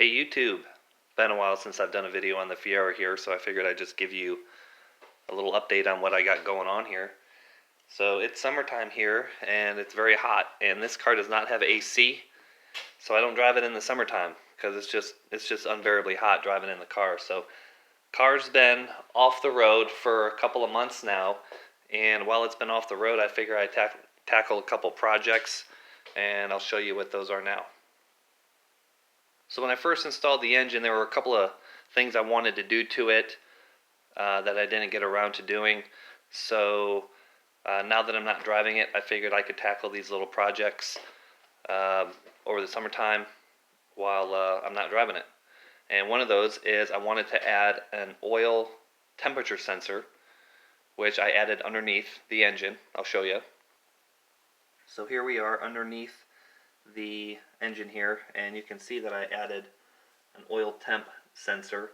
Hey YouTube, been a while since I've done a video on the Fiero here, so I figured I'd just give you a little update on what I got going on here. So it's summertime here, and it's very hot, and this car does not have AC, so I don't drive it in the summertime, because it's just unbearably hot driving in the car. So car's been off the road for a couple of months now, and while it's been off the road, I figure I'd tackle a couple projects, and I'll show you what those are now. So when I first installed the engine, there were a couple of things I wanted to do to it that I didn't get around to doing. So now that I'm not driving it, I figured I could tackle these little projects over the summertime while I'm not driving it. And one of those is I wanted to add an oil temperature sensor, which I added underneath the engine. I'll show you. So here we are underneath the engine here, and you can see that I added an oil temp sensor,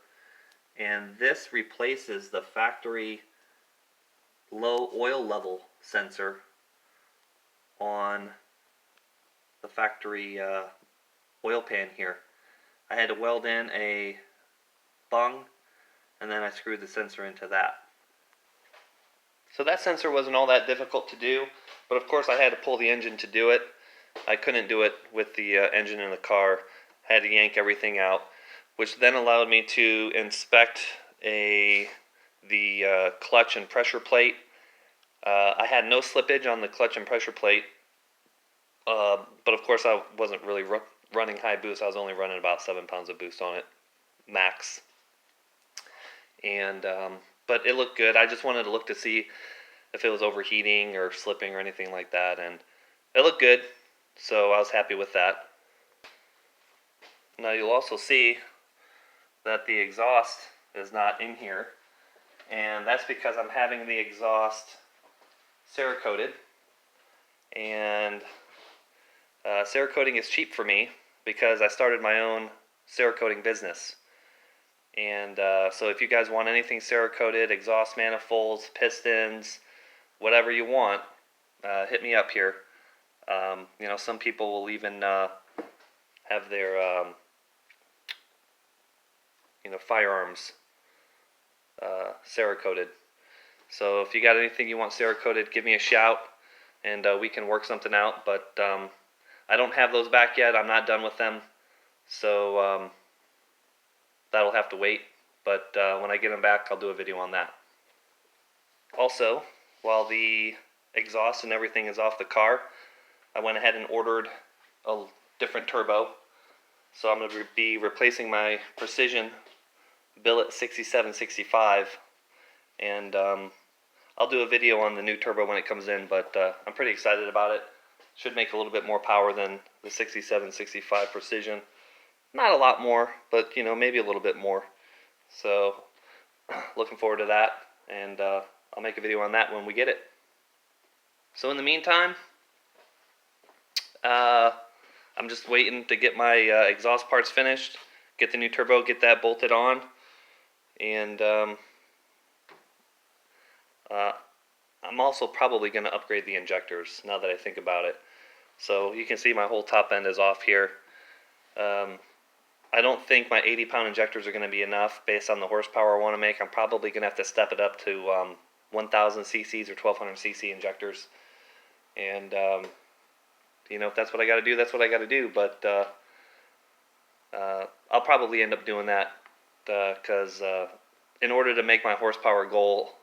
and this replaces the factory low oil level sensor on the factory oil pan here. I had to weld in a bung, and then I screwed the sensor into that. So that sensor wasn't all that difficult to do, but of course I had to pull the engine to do it. I couldn't do it with the engine in the car. I had to yank everything out, which then allowed me to inspect the clutch and pressure plate. I had no slippage on the clutch and pressure plate, but of course I wasn't really running high boost. I was only running about 7 pounds of boost on it, max. And but it looked good. I just wanted to look to see if it was overheating or slipping or anything like that, and it looked good. So I was happy with that. Now you'll also see that the exhaust is not in here, and that's because I'm having the exhaust Cerakoted, and Cerakoting is cheap for me because I started my own Cerakoting business. And so if you guys want anything Cerakoted, exhaust manifolds, pistons, whatever you want, hit me up here. You know, some people will even have their firearms Cerakoted. So if you got anything you want Cerakoted, give me a shout, and we can work something out. But I don't have those back yet. I'm not done with them, so that'll have to wait. But when I get them back, I'll do a video on that. Also, while the exhaust and everything is off the car, I went ahead and ordered a different turbo. So I'm going to be replacing my Precision billet 6765, and I'll do a video on the new turbo when it comes in, but I'm pretty excited about it. Should make a little bit more power than the 6765 Precision. Not a lot more, but you know, maybe a little bit more. So looking forward to that, and I'll make a video on that when we get it. So in the meantime, I'm just waiting to get my exhaust parts finished, get the new turbo, get that bolted on, and I'm also probably going to upgrade the injectors now that I think about it. So you can see my whole top end is off here. I don't think my 80-pound injectors are going to be enough based on the horsepower I want to make. I'm probably going to have to step it up to 1,000 cc's or 1,200 cc injectors. And you know, if that's what I got to do, that's what I got to do. But I'll probably end up doing that because in order to make my horsepower goal,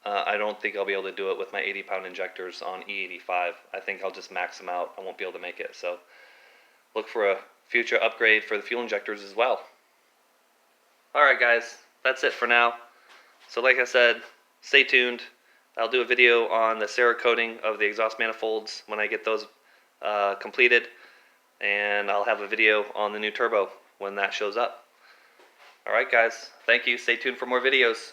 I don't think I'll be able to do it with my 80-pound injectors on E85. I think I'll just max them out. I won't be able to make it. So look for a future upgrade for the fuel injectors as well. Alright guys, that's it for now. So like I said, stay tuned. I'll do a video on the Cerakoting of the exhaust manifolds when I get those completed, and I'll have a video on the new turbo when that shows up. Alright guys, thank you. Stay tuned for more videos.